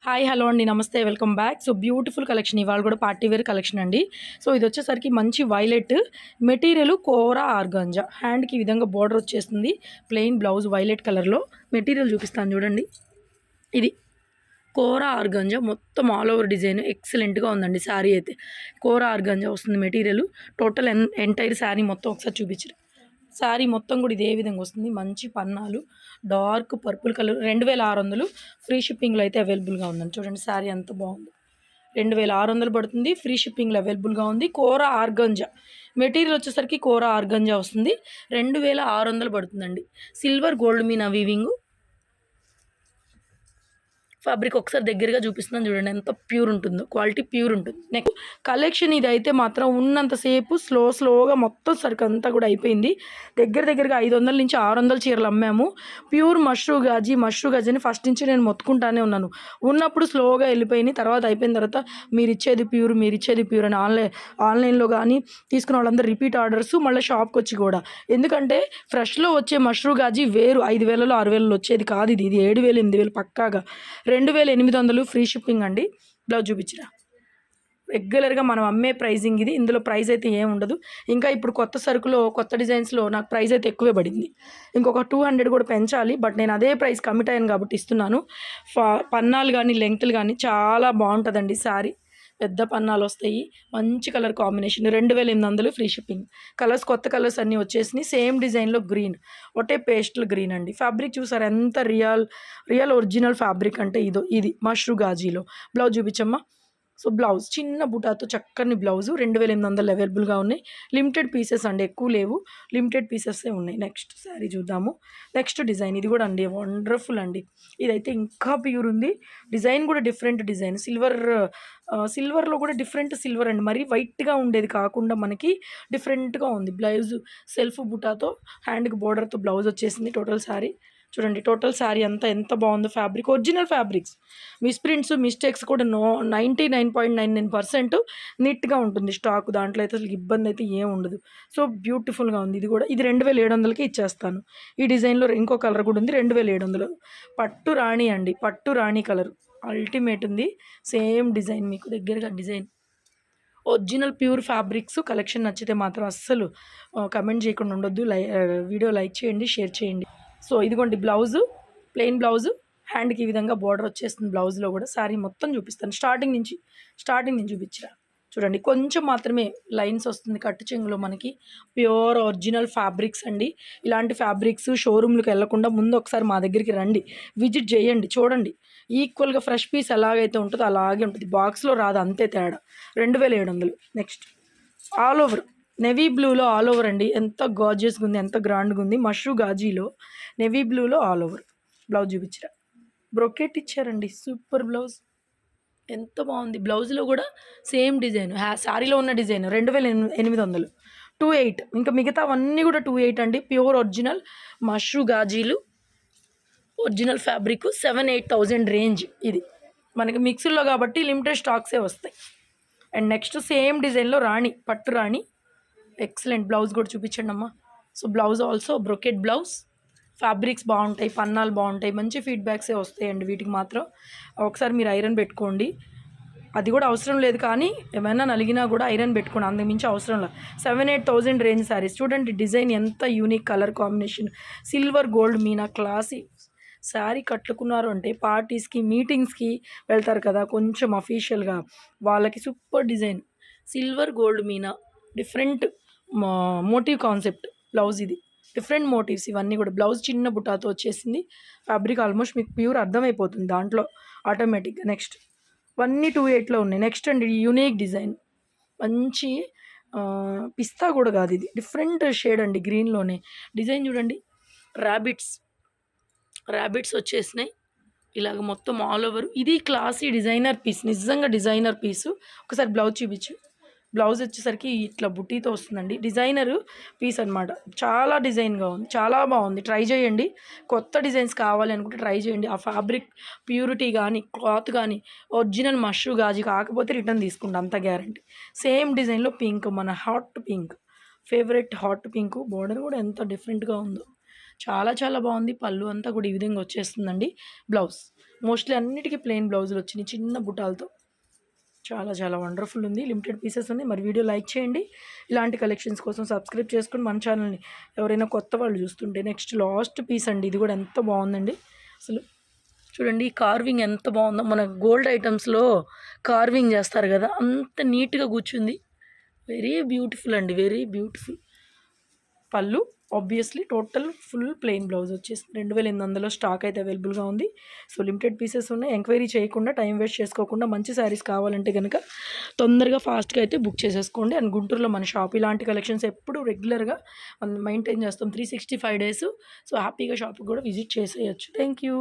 Hi hello అండి నమస్తే welcome back. So beautiful collection ఇవాళ కూడా పార్టీ వేర్ కలెక్షన్ అండి. సో ఇది వచ్చేసరికి మంచి వైలెట్ మెటీరియల్ కోరా ఆర్గాంజా హ్యాండ్కి ఈ విధంగా బార్డర్ వచ్చేస్తుంది. ప్లెయిన్ బ్లౌజ్ వైలెట్ కలర్లో మెటీరియల్ చూపిస్తాను చూడండి. ఇది కోరా ఆర్గాంజా మొత్తం ఆల్ ఓవర్ డిజైన్ ఎక్సలెంట్గా ఉందండి. శారీ అయితే కోరా ఆర్గాంజా వస్తుంది మెటీరియల్. టోటల్ ఎంటైర్ శారీ మొత్తం ఒకసారి చూపించారు. శారీ మొత్తం కూడా ఇదే విధంగా వస్తుంది. మంచి పన్నాలు డార్క్ పర్పుల్ కలర్ 2600 ఫ్రీ షిప్పింగ్లో అయితే అవైలబుల్గా ఉందండి. చూడండి శారీ ఎంత బాగుంది. 2600 పడుతుంది. ఫ్రీ షిప్పింగ్లో అవైలబుల్గా ఉంది. కోరా ఆర్గంజా మెటీరియల్ వచ్చేసరికి కోరా ఆర్గంజా వస్తుంది. 2600 పడుతుందండి. Silver gold Meena weaving fabric ఒకసారి దగ్గరగా చూపిస్తున్నాను చూడండి ఎంత ప్యూర్ ఉంటుందో. క్వాలిటీ ప్యూర్ ఉంటుంది. నెక్స్ట్ కలెక్షన్ ఇది అయితే మాత్రం ఉన్నంతసేపు స్లోగా మొత్తం సరుకు అంతా కూడా అయిపోయింది. దగ్గరగా 500 నుంచి 600 చీరలు అమ్మాము. ప్యూర్ మష్రూ గాజీ అని ఫస్ట్ నుంచి నేను మొత్తుకుంటానే ఉన్నాను. ఉన్నప్పుడు స్లోగా వెళ్ళిపోయినాయి. తర్వాత అయిపోయిన తర్వాత మీరు ఇచ్చేది ప్యూర్ అని ఆన్లైన్లో కానీ తీసుకున్న వాళ్ళందరూ రిపీట్ ఆర్డర్స్ మళ్ళీ షాప్కి వచ్చి కూడా. ఎందుకంటే ఫ్రెష్లో వచ్చే మష్రూ గాజీ వేరు. 5000 6000 వచ్చేది కాదు. ఇది 7000 8000 పక్కాగా. 2800 ఫ్రీ షిప్పింగ్ అండి. బ్లౌజ్ చూపించరా. రెగ్యులర్గా మనం అమ్మే ప్రైజింగ్ ఇది. ఇందులో ప్రైస్ అయితే ఏం ఉండదు. ఇంకా ఇప్పుడు కొత్త సరుకులో కొత్త డిజైన్స్లో నాకు ప్రైస్ అయితే ఎక్కువే పడింది. ఇంకొక 200 కూడా పెంచాలి. బట్ నేను అదే ప్రైస్ కమిట్ అయ్యాను కాబట్టి ఇస్తున్నాను. పన్నాలు కానీ లెంగ్త్లు కానీ చాలా బాగుంటుందండి. శారీ పెద్ద పన్నాలు వస్తాయి. మంచి colour combination. 2800 free shipping. Colours కొత్త కలర్స్ అన్నీ వచ్చేసినాయి. సేమ్ డిజైన్లో గ్రీన్ ఒకటే పేస్టల్ గ్రీన్ అండి. ఫ్యాబ్రిక్ చూసారు ఎంత రియల్ ఒరిజినల్ ఫ్యాబ్రిక్ అంటే ఇది మష్రూ గాజీలో. బ్లౌజ్ చూపించమ్మా. సో బ్లౌజ్ చిన్న బుటాతో చక్కని బ్లౌజు 2800 అవైలబుల్గా ఉన్నాయి. లిమిటెడ్ పీసెస్ అండి, ఎక్కువ లేవు. లిమిటెడ్ పీసెస్సే ఉన్నాయి. నెక్స్ట్ శారీ చూద్దాము. నెక్స్ట్ డిజైన్ ఇది కూడా అండి వండర్ఫుల్ అండి. ఇదైతే ఇంకా ప్యూర్ ఉంది. డిజైన్ కూడా డిఫరెంట్ డిజైన్. సిల్వర్లో కూడా డిఫరెంట్ సిల్వర్ అండి. మరీ వైట్గా ఉండేది కాకుండా మనకి డిఫరెంట్గా ఉంది. బ్లౌజ్ సెల్ఫ్ బుటాతో హ్యాండ్కి బోర్డర్తో బ్లౌజ్ వచ్చేసింది. టోటల్ శారీ చూడండి. టోటల్ శారీ అంతా ఎంత బాగుందో. Fabric original fabrics. Misprints mistakes కూడా 99.99% నీట్గా ఉంటుంది స్టాక్. దాంట్లో అయితే అసలు ఇబ్బంది అయితే ఏం ఉండదు. సో బ్యూటిఫుల్గా ఉంది. ఇది 2700కి ఇచ్చేస్తాను. ఈ డిజైన్లో ఇంకో కలర్ కూడా ఉంది. 2700 పట్టు రాణి అండి. పట్టు రాణి కలర్ అల్టిమేట్ ఉంది. సేమ్ డిజైన్ మీకు దగ్గరగా design original pure fabrics. Collection నచ్చితే మాత్రం అస్సలు కమెంట్ చేయకుండా ఉండొద్దు. వీడియో లైక్ చేయండి, షేర్ చేయండి. సో ఇదిగోండి బ్లౌజు ప్లెయిన్ బ్లౌజు హ్యాండ్కి ఈ విధంగా బార్డర్ వచ్చేస్తుంది. బ్లౌజ్లో కూడా శారీ మొత్తం చూపిస్తాను. స్టార్టింగ్ నుంచి చూపించరా. చూడండి కొంచెం మాత్రమే లైన్స్ వస్తుంది. కట్టు చెంగులో మనకి ప్యూర్ ఒరిజినల్ ఫ్యాబ్రిక్స్ అండి. ఇలాంటి ఫ్యాబ్రిక్స్ షోరూమ్లకు వెళ్లకుండా ముందు ఒకసారి మా దగ్గరికి రండి, విజిట్ చేయండి, చూడండి. ఈక్వల్గా ఫ్రెష్ పీస్ ఎలాగైతే ఉంటుందో అలాగే ఉంటుంది. బాక్స్లో రాదు, అంతే తేడా. 2700. నెక్స్ట్ ఆల్ ఓవర్ నెవీ బ్లూలో ఆల్ ఓవర్ అండి. ఎంత గార్జియస్గా ఉంది, ఎంత గ్రాండ్గా ఉంది. మష్రూ గాజీలో నెవీ బ్లూలో ఆల్ ఓవర్. బ్లౌజ్ చూపించరా. బ్రొకెట్ ఇచ్చారండి. సూపర్ బ్లౌజ్ ఎంత బాగుంది. బ్లౌజ్లో కూడా సేమ్ డిజైన్ శారీలో ఉన్న డిజైన్. 2800 28. ఇంకా మిగతావన్నీ కూడా 28 అండి. ప్యూర్ ఒరిజినల్ మష్రూ గాజీలు ఒరిజినల్ ఫ్యాబ్రిక్. 7-8,000 రేంజ్. ఇది మనకి మిక్సీలో కాబట్టి లిమిటెడ్ స్టాక్సే వస్తాయి. అండ్ నెక్స్ట్ సేమ్ డిజైన్లో రాణి పట్టు రాణి ఎక్సలెంట్. బ్లౌజ్ కూడా చూపించండి అమ్మా. So blouse also brocade blouse. Fabrics బాగుంటాయి, పన్నాలు బాగుంటాయి. మంచి ఫీడ్బ్యాక్సే వస్తాయండి వీటికి మాత్రం. ఒకసారి మీరు ఐరన్ పెట్టుకోండి. అది కూడా అవసరం లేదు, కానీ ఏమైనా నలిగినా కూడా ఐరన్ పెట్టుకోండి. అంతకుమించి అవసరం లేదు. 7-8,000 రేంజ్ శారీస్. చూడండి డిజైన్ ఎంత unique colour combination. Silver gold meena classy sari కట్టుకున్నారు అంటే పార్టీస్కి మీటింగ్స్కి వెళ్తారు కదా కొంచెం అఫీషియల్గా, వాళ్ళకి super design. Silver gold meena different motive concept blouse. ఇది డిఫరెంట్ మోటివ్స్ ఇవన్నీ కూడా. బ్లౌజ్ చిన్న బుటాతో వచ్చేసింది. ఫ్యాబ్రిక్ ఆల్మోస్ట్ మీకు ప్యూర్ అర్థమైపోతుంది దాంట్లో ఆటోమేటిక్గా. నెక్స్ట్ ఇవన్నీ 28లో ఉన్నాయి. నెక్స్ట్ అండి యూనిక్ డిజైన్. మంచి పిస్తా కూడా కాదు, ఇది డిఫరెంట్ షేడ్ అండి. గ్రీన్లోనే డిజైన్ చూడండి. ర్యాబిట్స్ వచ్చేసినాయి ఇలాగ మొత్తం ఆల్ ఓవర్. ఇది క్లాసీ డిజైనర్ పీస్, నిజంగా డిజైనర్ పీసు. ఒకసారి బ్లౌజ్ చూపించు. బ్లౌజ్ వచ్చేసరికి ఇట్లా బుట్టీతో వస్తుందండి. డిజైనర్ పీస్ అనమాట. చాలా డిజైన్గా ఉంది, చాలా బాగుంది. ట్రై చేయండి. కొత్త డిజైన్స్ కావాలి అనుకుంటే ట్రై చేయండి. ఆ ఫ్యాబ్రిక్ ప్యూరిటీ కానీ క్లాత్ కానీ ఒరిజినల్ మష్రూ గాజీ కాకపోతే రిటర్న్ తీసుకుంటాం, అంత గ్యారంటీ. సేమ్ డిజైన్లో పింక్, మన hot pink, favourite hot pink. Border కూడా ఎంత డిఫరెంట్గా ఉందో, చాలా చాలా బాగుంది. పళ్ళు అంతా కూడా ఈ విధంగా వచ్చేస్తుందండి. బ్లౌజ్ మోస్ట్లీ అన్నిటికీ ప్లెయిన్ బ్లౌజులు వచ్చినాయి చిన్న బుటాలతో. చాలా చాలా వండర్ఫుల్ ఉంది. లిమిటెడ్ పీసెస్ ఉన్నాయి. మరి వీడియో లైక్ చేయండి. ఇలాంటి కలెక్షన్స్ కోసం సబ్స్క్రైబ్ చేసుకొని మన ఛానల్ని ఎవరైనా కొత్త వాళ్ళు చూస్తుంటే. నెక్స్ట్ లాస్ట్ పీస్ అండి. ఇది కూడా ఎంత బాగుందండి అసలు. చూడండి ఈ కార్వింగ్ ఎంత బాగుందో. మన గోల్డ్ ఐటమ్స్లో కార్వింగ్ చేస్తారు కదా, అంత నీట్గా కూర్చుంది. వెరీ బ్యూటిఫుల్ అండి, వెరీ బ్యూటిఫుల్. పళ్ళు obviously total full plain blouse వచ్చేసి 2800 స్టాక్ అయితే అవైలబుల్గా ఉంది. సో లిమిటెడ్ పీసెస్ ఉన్నాయి. ఎంక్వైరీ చేయకుండా, టైం వేస్ట్ చేసుకోకుండా మంచి శారీస్ కావాలంటే కనుక తొందరగా ఫాస్ట్గా అయితే బుక్ చేసేసుకోండి. అండ్ గుంటూరులో మన షాప్ ఇలాంటి కలెక్షన్స్ ఎప్పుడు రెగ్యులర్గా మనం మెయింటైన్ చేస్తాం 365 days. సో హ్యాపీగా షాప్కి కూడా విజిట్ చేసేయచ్చు. Thank you.